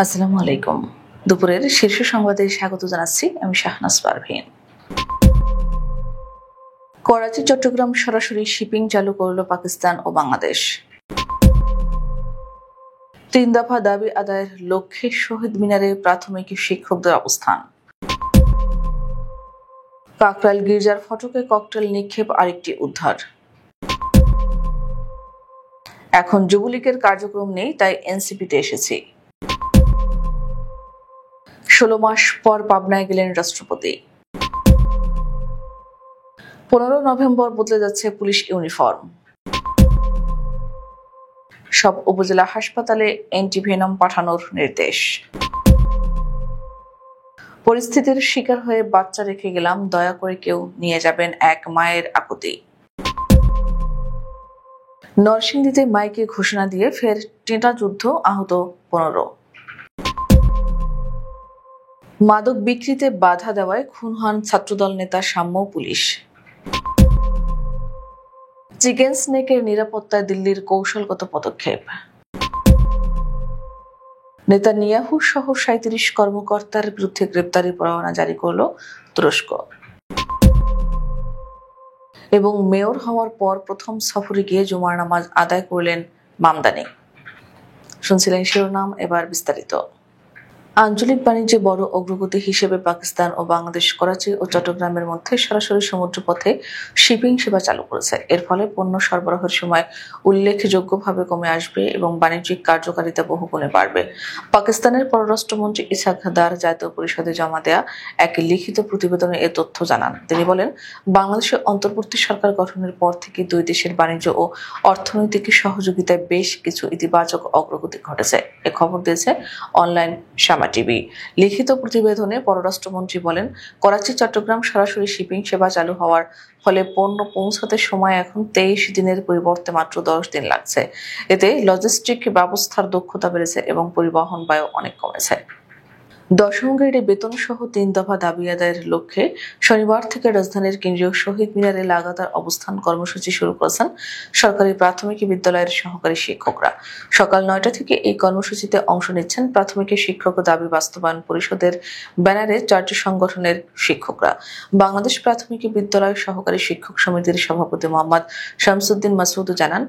আসসালামু আলাইকুম। দুপুরের শীর্ষ সংবাদে স্বাগত জানাচ্ছি আমি শাহনাজ পারভীন। করাচি চট্টগ্রাম সরাসরি শিপিং চালু করল পাকিস্তান ও বাংলাদেশ। 3 দফা দাবি আদায়ের লক্ষ্যে শহীদ মিনারে প্রাথমিক শিক্ষকদের অবস্থান। কাকরাইল গির্জার ফটকে ককটেল নিক্ষেপ আরেকটি উদ্ধার। এখন যুবলীগের কার্যক্রম নেই, তাই এনসিপিতে এসেছি। 16 মাস পর পাবনায় গেলেন রাষ্ট্রপতি। 15 নভেম্বর বদলে যাচ্ছে পুলিশ ইউনিফর্ম। সব উপজেলা হাসপাতালে অ্যান্টিভেনম পাঠানোর নির্দেশ। পরিস্থিতির শিকার হয়ে বাচ্চা রেখে গেলাম, দয়া করে কেউ নিয়ে যাবেন, এক মায়ের আকুতি। নরসিংদীতে মাইকে ঘোষণা দিয়ে ফের টেঁটা যুদ্ধ, আহত 15। মাদক বিক্রিতে বাধা দেওয়ায় খুন হন ছাত্রদল নেতা সাম্য পুলিশ। চিকেন স্নেকের নিরাপত্তায় দিল্লির কৌশলগত পদক্ষেপ। নেতানিয়াহু সহ 37 কর্মকর্তার বিরুদ্ধে গ্রেপ্তারি পরোয়ানা জারি করল তুরস্ক। এবং মেয়র হওয়ার পর প্রথম সফরে গিয়ে জুমার নামাজ আদায় করলেন মামদানি। শুনছিলেন শিরোনাম, এবার বিস্তারিত। আঞ্চলিক বাণিজ্যে বড় অগ্রগতি হিসেবে পাকিস্তান ও বাংলাদেশ করাচি ও চট্টগ্রামের মধ্যে সরাসরি সমুদ্রপথে শিপিং সেবা চালু করেছে। এর ফলে পণ্য সরবরাহের সময় উল্লেখযোগ্যভাবে কমে আসবে এবং বাণিজ্যিক কার্যকারিতা বহুগুণে বাড়বে। পাকিস্তানের পররাষ্ট্রমন্ত্রী ইসহাক দার জাতীয় পরিষদে জমা দেয়া এক লিখিত প্রতিবেদনে এ তথ্য জানান। তিনি বলেন, বাংলাদেশের অন্তর্বর্তী সরকার গঠনের পর থেকে দুই দেশের বাণিজ্য ও অর্থনৈতিক সহযোগিতায় বেশ কিছু ইতিবাচক অগ্রগতি ঘটেছে। এ খবর দিয়েছে অনলাইন টিভি। লিখিত প্রতিবেদনে পররাষ্ট্রমন্ত্রী বলেন, করাচি চট্টগ্রাম সরাসরি শিপিং সেবা চালু হওয়ার ফলে পণ্য পৌঁছাতে সময় এখন 23 দিনের পরিবর্তে মাত্র 10 দিন লাগছে। এতে লজিস্টিক ব্যবস্থার দক্ষতা বেড়েছে এবং পরিবহন ব্যয় অনেক কমেছে। 10ম গ্রেডে বেতন সহ 3 দফা দাবি আদায়ের লক্ষ্যে শনিবার থেকে রাজধানীর কেন্দ্রীয় শহীদ মিনারে লাগাতার অবস্থান কর্মসূচি শুরু করেছেন সরকারি প্রাথমিক বিদ্যালয়ের সহকারী শিক্ষকরা। সকাল 9টা থেকে এই কর্মসূচিতে অংশ নিচ্ছেন প্রাথমিক শিক্ষক দাবি বাস্তবায়ন পরিষদের ব্যানারে 4টি সংগঠনের শিক্ষকরা। বাংলাদেশ প্রাথমিক বিদ্যালয় সহকারী শিক্ষক সমিতির সভাপতি মোহাম্মদ শামসুদ্দিন মাসুদ জানান,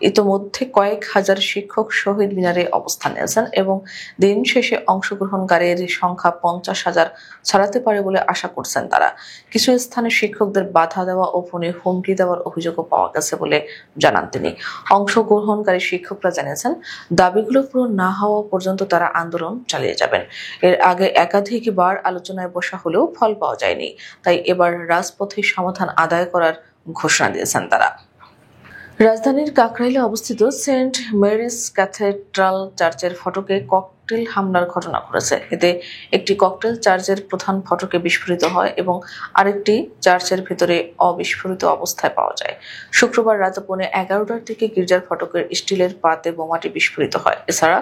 ইতোমধ্যে কয়েক হাজার শিক্ষক শহীদ মিনারে অবস্থান নিয়েছেন এবং দিন শেষে অংশগ্রহণকারীর সংখ্যা 50,000 ছাড়াতে পারে বলে আশা করছেন তারা। কিছু স্থানে শিক্ষকদের বাধা দেওয়া ও ফোনে হুমকি দেওয়ার অভিযোগও পাওয়া গেছে বলে জানান তিনি। অংশগ্রহণকারী শিক্ষকরা জানিয়েছেন, দাবিগুলো পূরণ না হওয়া পর্যন্ত তারা আন্দোলন চালিয়ে যাবেন। এর আগে একাধিকবার আলোচনায় বসা হলেও ফল পাওয়া যায়নি, তাই এবার রাজপথে সমাধান আদায় করার ঘোষণা দিয়েছেন তারা। রাজধানীর কাকরাইলে অবস্থিত সেন্ট মেরিস ক্যাথেড্রাল চার্চের ফটকে ককটেল হামলার ঘটনা ঘটেছে। এতে একটি ককটেল চার্চের প্রধান ফটকে বিস্ফোরিত হয় এবং আরেকটি চার্চের ভেতরে অবিস্ফোরিত অবস্থায় পাওয়া যায়। শুক্রবার রাত 11:15টার দিকে গির্জার ফটকের স্টিলের পাতে বোমাটি বিস্ফোরিত হয়। এছাড়া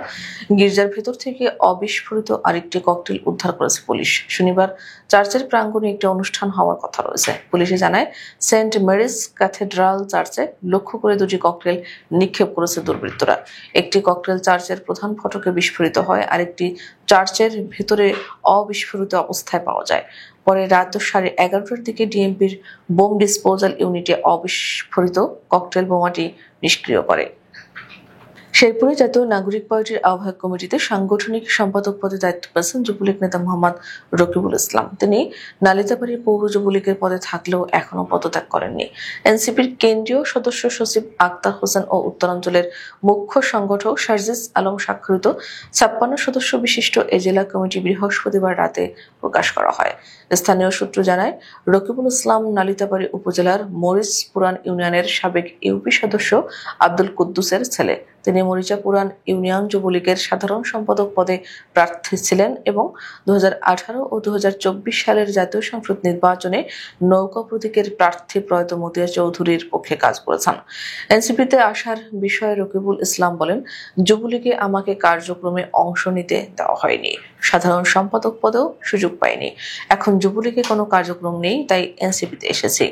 গির্জার ভেতর থেকে অবিস্ফোরিত আরেকটি ককটেল উদ্ধার করেছে পুলিশ। শনিবার চার্চের প্রাঙ্গণে একটি অনুষ্ঠান হওয়ার কথা রয়েছে। পুলিশে জানায়, সেন্ট মেরিস ক্যাথেড্রাল চার্চে লক্ষ্য করে 2টি ককটেল নিক্ষেপ করেছে দুর্বৃত্তরা। একটি ককটেল চার্চের প্রধান ফটকে বিস্ফোরিত হয়, আরেকটি চার্চের ভেতরে অবিস্ফোরিত অবস্থায় পাওয়া যায়। পরে রাত 11:30টার দিকে ডিএমপির বোম ডিসপোজাল ইউনিটে অবিস্ফোরিত ককটেল বোমাটি নিষ্ক্রিয় করে। শেরপুরে জাতীয় নাগরিক পার্টির আহ্বায়ক কমিটিতে সাংগঠনিক সম্পাদক পদে দায়িত্ব পেয়েছেন যুবলীগ নেতা মোহাম্মদ রকিবুল ইসলাম। তিনি নালিতাবাড়ী পৌর যুবলীগের পদে থাকলেও এখনো পদত্যাগ করেননি। এনসিপির কেন্দ্রীয় সদস্য সচিব আক্তার হোসেন ও উত্তরাঞ্চলের মুখ্য সংগঠক শারজিস আলম স্বাক্ষরিত 56 সদস্য বিশিষ্ট এ জেলা কমিটি বৃহস্পতিবার রাতে প্রকাশ করা হয়। স্থানীয় সূত্র জানায়, রকিবুল ইসলাম নালিতাবাড়ী উপজেলার মরিচপুরান ইউনিয়নের সাবেক ইউপি সদস্য আব্দুল কুদ্দুসের ছেলে। তিনি মরিচাপুরান ইউনিয়ন যুবলীগের সাধারণ সম্পাদক পদে প্রার্থী ছিলেন এবং 2018 ও 2024 সালের জাতীয় সংসদ নির্বাচনে নৌকা প্রতীকের প্রার্থী প্রয়াত মতিয়া চৌধুরীর পক্ষে কাজ করেছেন। এনসিপিতে আসার বিষয়ে রকিবুল ইসলাম বলেন, যুবলীগে আমাকে কার্যক্রমে অংশ নিতে দেওয়া হয়নি, সাধারণ সম্পাদক পদেও সুযোগ পাইনি। এখন যুবলীগে কোনো কার্যক্রম নেই, তাই এনসিপিতে এসেছি।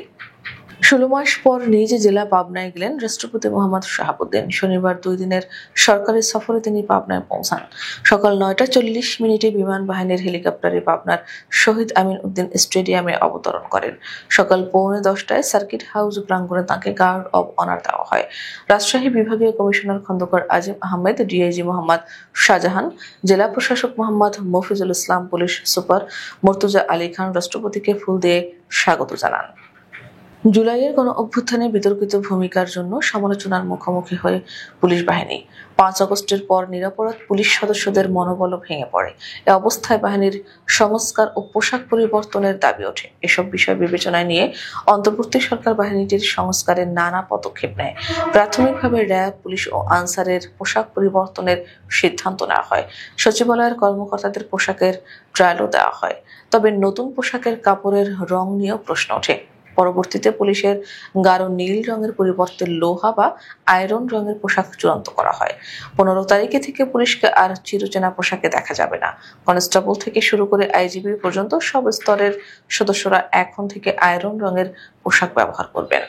16 মাস পর নিজ জেলা পাবনায় গেলেন রাষ্ট্রপতি মোহাম্মদ শাহাবুদ্দিন। শনিবার 2 দিনের সরকারি সফরে তিনি পাবনায় পৌঁছান। সকাল 9টা 40 মিনিটে বিমান বাহিনীর হেলিকপ্টারে পাবনার শহীদ আমিন উদ্দিন স্টেডিয়ামে অবতরণ করেন। সকাল 9:45টায় সার্কিট হাউস প্রাঙ্গণে তাঁকে গার্ড অব অনার দেওয়া হয়। রাজশাহী বিভাগীয় কমিশনার খন্দকার আজিম আহমেদ, ডিআইজি মোহাম্মদ শাহজাহান, জেলা প্রশাসক মোহাম্মদ মফিজুল ইসলাম, পুলিশ সুপার মর্তুজা আলী খান রাষ্ট্রপতিকে ফুল দিয়ে স্বাগত জানান। জুলাইয়ের গণঅভ্যুত্থানে বিতর্কিত ভূমিকার জন্য সমালোচনার মুখোমুখি হয়ে পুলিশ বাহিনী। 5 আগস্টের পর নিরপরাধ পুলিশ সদস্যদের মনোবল ভেঙে পড়ে। এ অবস্থায় বাহিনীর সংস্কার ও পোশাক পরিবর্তনের দাবি ওঠে। এসব বিষয় বিবেচনায় নিয়ে অন্তর্বর্তী সরকার বাহিনীটির সংস্কারের নানা পদক্ষেপ নেয়। প্রাথমিকভাবে র্যাব, পুলিশ ও আনসারের পোশাক পরিবর্তনের সিদ্ধান্ত নেওয়া হয়। সচিবালয়ের কর্মকর্তাদের পোশাকের ট্রায়ালও দেওয়া হয়। তবে নতুন পোশাকের কাপড়ের রং নিয়েও প্রশ্ন ওঠে। পরবর্তীতে পুলিশের গাঢ় নীল রঙের পরিবর্তে লোহা বা আয়রন রঙের পোশাক চূড়ান্ত করা হয়। 15 তারিখে থেকে পুলিশকে আর চিরচেনা পোশাকে দেখা যাবে না। কনস্টেবল থেকে শুরু করে আইজিবি পর্যন্ত সব স্তরের সদস্যরা এখন থেকে আয়রন রঙের পোশাক ব্যবহার করবেন।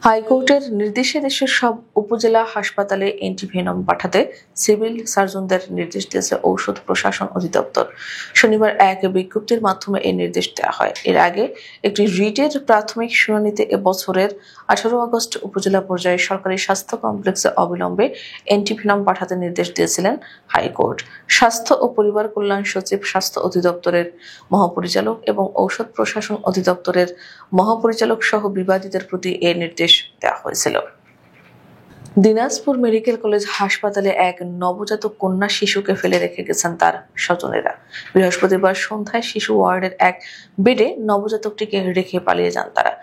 হাইকোর্টের নির্দেশে দেশের সব উপজেলা হাসপাতালে অ্যান্টিভেনম পাঠাতে সিভিল সার্জনদের নির্দেশ দিয়েছে ঔষধ প্রশাসন অধিদপ্তর। শনিবার এক বিজ্ঞপ্তির মাধ্যমে এই নির্দেশ দেওয়া হয়। এর আগে একটি রিটের প্রাথমিক শুনানিতে এবছরের 18 আগস্ট উপজেলা পর্যায়ে সরকারি স্বাস্থ্য কমপ্লেক্সে অবিলম্বে অ্যান্টিভেনম পাঠাতে নির্দেশ দিয়েছিলেন হাইকোর্ট। স্বাস্থ্য ও পরিবার কল্যাণ সচিব, স্বাস্থ্য অধিদপ্তরের মহাপরিচালক এবং ঔষধ প্রশাসন অধিদপ্তরের মহাপরিচালক সহ বিবাদীদের প্রতি এ নির্দেশ দেওয়া হয়েছিল। দিনাজপুর মেডিকেল কলেজ হাসপাতালে এক নবজাতক কন্যা শিশুকে ফেলে রেখে গেছেন তার স্বজনেরা। বৃহস্পতিবার সন্ধ্যায় শিশু ওয়ার্ডের এক বেডে নবজাতকটিকে রেখে পালিয়ে যান তারা।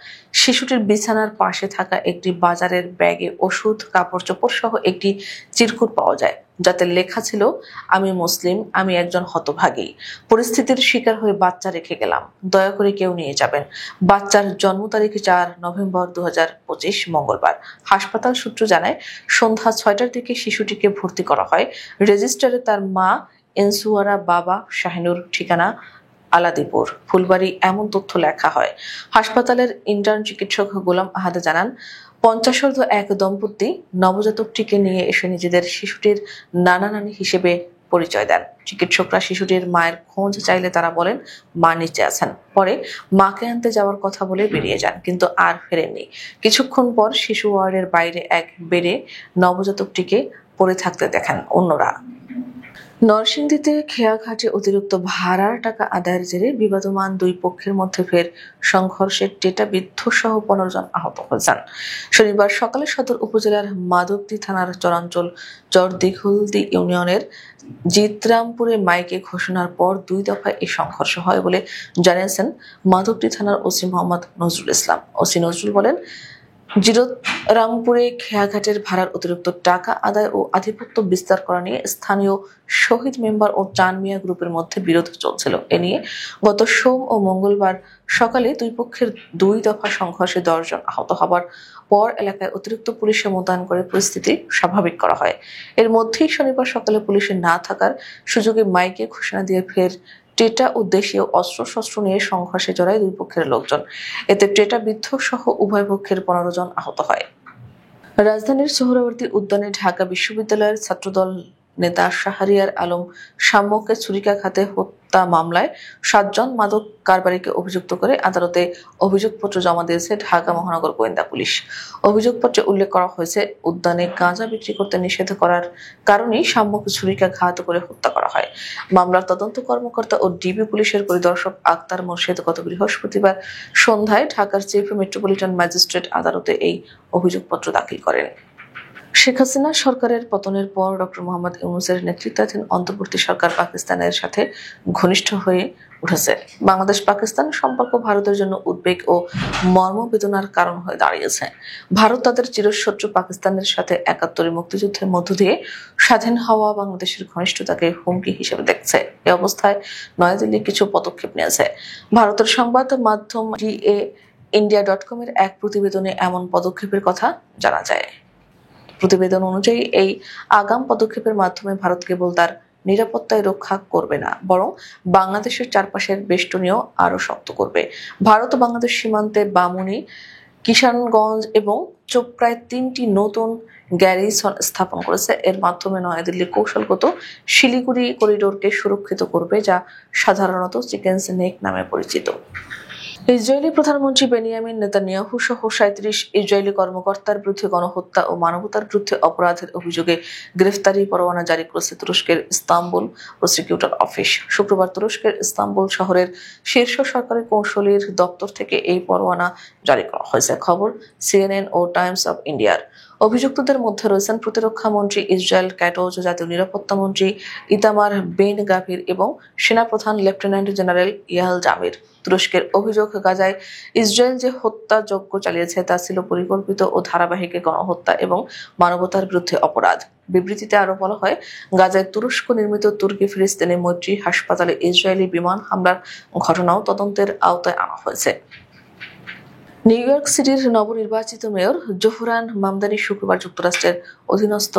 শিশুটির বিছানার পাশে থাকা একটি বাজারের ব্যাগে ওষুধ, কাপড় চোপড় সহ একটি চিরকুট পাওয়া যায়, যাতে লেখা ছিল, আমি মুসলিম, আমি একজন হতভাগী। পরিস্থিতির শিকার হয়ে বাচ্চা রেখে গেলাম, দয়া করে কেউ নিয়ে যাবেন। বাচ্চার জন্ম তারিখ 4 নভেম্বর 2025 মঙ্গলবার। হাসপাতাল সূত্র জানায়, সন্ধ্যা 6টার দিকে শিশুটিকে ভর্তি করা হয়। রেজিস্টারে তার মা এনসুয়ারা, বাবা শাহিনুর, ঠিকানা আলাদিপুর, ফুলবাড়ি এমন তথ্য লেখা হয়। হাসপাতালের ইন্টার্ন চিকিৎসক গোলাম আহাদে জানান, 50 এক দম্পতি নবজাতকটিকে নিয়ে এসে নিজেদের শিশুটির নানা নানি হিসেবে পরিচয় দেন। চিকিৎসকরা শিশুটির মায়ের খোঁজ চাইলে তারা বলেন, মা নিচে আছেন। পরে মাকে আনতে যাওয়ার কথা বলে বেরিয়ে যান, কিন্তু আর ফেরেননি। কিছুক্ষণ পর শিশু ওয়ার্ডের বাইরে এক বেডে নবজাতকটিকে পড়ে থাকতে দেখেন অন্যরা। নরসিংদীতে খেয়াঘাটে অতিরিক্ত ভাড়ার টাকা আদায়ের জেরে বিবাদমান দুই পক্ষের মধ্যে ফের সংঘর্ষের টেটাবিদ্ধ সহ 15 জন আহত হয়েছেন। শনিবার সকালে সদর উপজেলার মাধবদী থানার চরাঞ্চল চরদিঘলদি ইউনিয়নের জিতরামপুরে মাইকে ঘোষণার পর 2 দফায় এই সংঘর্ষ হয় বলে জানিয়েছেন মাধবদী থানার ওসি মোহাম্মদ নজরুল ইসলাম। ওসি নজরুল বলেন, জিতরামপুরে খেয়াঘাটের ভাড়ার অতিরিক্ত টাকা আদায় ও আধিপত্য বিস্তার করা নিয়ে স্থানীয় শহীদ মেম্বার ও চান মিয়া গ্রুপের মধ্যে বিরোধ চলছিল। এ নিয়ে গত সোম ও মঙ্গলবার সকালে দুই পক্ষের 2 দফা সংঘর্ষে 10 জন আহত হবার পর এলাকায় অতিরিক্ত পুলিশে মোতায়েন করে পরিস্থিতি স্বাভাবিক করা হয়। এর মধ্যেই শনিবার সকালে পুলিশের না থাকার সুযোগে মাইকে ঘোষণা দিয়ে ফের টেটা ও দেশীয় অস্ত্রশস্ত্র নিয়ে সংঘর্ষে জড়ায় দুই পক্ষের লোকজন। এতে টেটা বিদ্ধ সহ উভয় পক্ষের 15 জন আহত হয়। রাজধানীর সোহরাওয়ার্দী উদ্যানে ঢাকা বিশ্ববিদ্যালয়ের ছাত্রদল নেতা শাহরিয়ার আলম শাম্যকে ছুরিকাঘাতে হত্যা মামলায় 7 জন মাদক কারবারিকে অভিযুক্ত করে আদালতে অভিযোগপত্র জমা দিয়েছে ঢাকা মহানগর গোয়েন্দা পুলিশ। অভিযোগপত্রে উল্লেখ করা হয়েছে, উদ্যানে গাঁজা বিক্রি করতে নিষেধ করার কারণেই শাম্যকে ছুরিকাঘাত করে হত্যা করা হয়। মামলার তদন্ত কর্মকর্তা ও ডিবি পুলিশের পরিদর্শক আক্তার মোর্শেদ গত বৃহস্পতিবার সন্ধ্যায় ঢাকার চিফ মেট্রোপলিটন ম্যাজিস্ট্রেট আদালতে এই অভিযোগপত্র দাখিল করেন। শেখ হাসিনা সরকারের পতনের পর ডক্টর মোহাম্মদ ইউনূসের নেতৃত্বাধীন অন্তর্বর্তী সরকার পাকিস্তানের সাথে ঘনিষ্ঠ হয়ে উঠেছে। বাংলাদেশ পাকিস্তান সম্পর্ক ভারতের জন্য উদ্বেগ ও মর্মবেদনার কারণ হয়ে দাঁড়িয়েছে। ভারত তাদের চিরশত্রু পাকিস্তানের সাথে 71 মুক্তিযুদ্ধের মধ্য দিয়ে স্বাধীন হওয়া বাংলাদেশের ঘনিষ্ঠতাকে হুমকি হিসেবে দেখছে। এ অবস্থায় নয়াদিল্লি কিছু পদক্ষেপ নিয়েছে। ভারতের সংবাদ মাধ্যম DA-India.com এর এক প্রতিবেদনে এমন পদক্ষেপের কথা জানা যায়। প্রতিবেদন অনুযায়ী এই আগাম পদক্ষেপের মাধ্যমে ভারত কেবল তার নিরাপত্তায় রক্ষা করবে না, বরং বাংলাদেশের চারপাশের বেষ্টনীও আরো শক্ত করবে। ভারত ও বাংলাদেশ সীমান্তে বামুনি, কিষানগঞ্জ এবং চোপড়ায় 3টি নতুন গ্যারিসন স্থাপন করেছে। এর মাধ্যমে নয়াদিল্লি কৌশলগত শিলিগুড়ি করিডোরকে সুরক্ষিত করবে, যা সাধারণত চিকেনস নেক নামে পরিচিত। ইসরায়েলি প্রধানমন্ত্রী বেনিয়ামিন নেতানিয়াহু সহ 37 ইসরায়েলি কর্মকর্তার বিরুদ্ধে গণহত্যা ও মানবতার বিরুদ্ধে অপরাধের অভিযোগে গ্রেফতারি পরোয়ানা জারি করেছে তুরস্কের ইস্তাম্বুল প্রসিকিউটর অফিস। শুক্রবার তুরস্কের ইস্তাম্বুল শহরের শীর্ষ সরকারি কৌঁসুলির দপ্তর থেকে এই পরোয়ানা জারি করা হয়েছে। খবর সিএনএন ও টাইমস অব ইন্ডিয়ার। অভিযুক্তদের মধ্যে রয়েছেন প্রতিরক্ষা মন্ত্রী ইসরায়েল ক্যাটোজ, জাতীয় নিরাপত্তা মন্ত্রী ইতামার বেন গাভির এবং সেনাপ্রধান লেফটেন্যান্ট জেনারেল ইয়াল জামির। তুরস্কের অভিযোগ, গাজায় ইসরায়েল যে হত্যাযজ্ঞ চালিয়েছে তা ছিল পরিকল্পিত ও ধারাবাহিক গণহত্যা এবং মানবতার বিরুদ্ধে অপরাধ। বিবৃতিতে আরো বলা হয়, গাজায় তুরস্ক নির্মিত তুর্কি ফিলিস্তিনি মৈত্রী হাসপাতালে ইসরায়েলি বিমান হামলার ঘটনাও তদন্তের আওতায় আনা হয়েছে। নিউ ইয়র্ক সিটির নবনির্বাচিত মেয়র জোহরান মামদানি শুক্রবার যুক্তরাষ্ট্রের অধীনস্থ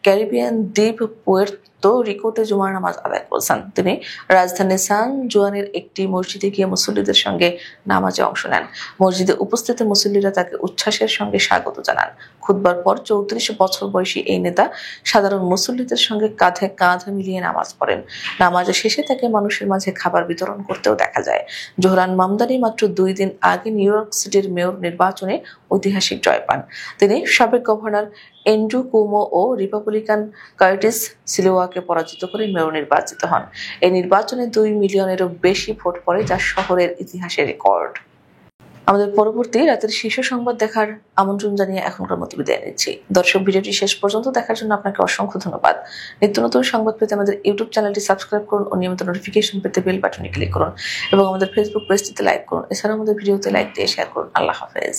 ক্যারিবিয়ান দ্বীপ পুয়ের্তো রিকোতে জুমার নামাজ আদায় করেছেন। তিনি রাজধানী সান জুয়ানের একটি মসজিদে গিয়ে মুসল্লিদের সঙ্গে নামাজে অংশ নেন। মসজিদে উপস্থিত মুসল্লিরা তাকে উচ্ছ্বাসের সঙ্গে স্বাগত জানান। খুতবার পর 34 বছর বয়সী এই নেতা সাধারণ মুসল্লিদের সঙ্গে কাঁধে কাঁধ মিলিয়ে নামাজ পড়েন। নামাজের শেষে তাকে মানুষের মাঝে খাবার বিতরণ করতেও দেখা যায়। জোহরান মামদানি মাত্র 2 দিন আগে নিউ ইয়র্ক সিটির মেয়র নির্বাচনে ঐতিহাসিক জয় পান। তিনি সাবেক গভর্নর এন্ড্রু কুমো ও রিপাবলিকান কার্টিস সিলোয়াকে পরাজিত করে মেয়র নির্বাচিত হন। এই নির্বাচনে 2 মিলিয়নেরও বেশি ভোট পড়ে, যা শহরের ইতিহাসে রেকর্ড। আমাদের পরবর্তী রাতের শীর্ষ সংবাদ দেখার আমন্ত্রণ জানিয়ে এখনকার মতো বিদায় নিচ্ছি। দর্শক, ভিডিওটি শেষ পর্যন্ত দেখার জন্য আপনাকে অসংখ্য ধন্যবাদ। নিত্য নতুন সংবাদ পেতে আমাদের ইউটিউব চ্যানেলটি সাবস্ক্রাইব করুন ও নিয়মিত নোটিফিকেশন পেতে বেল বাটনে ক্লিক করুন এবং আমাদের ফেসবুক পেজটিতে লাইক করুন। এছাড়া আমাদের ভিডিওতে লাইক দিয়ে শেয়ার করুন। আল্লাহ হাফেজ।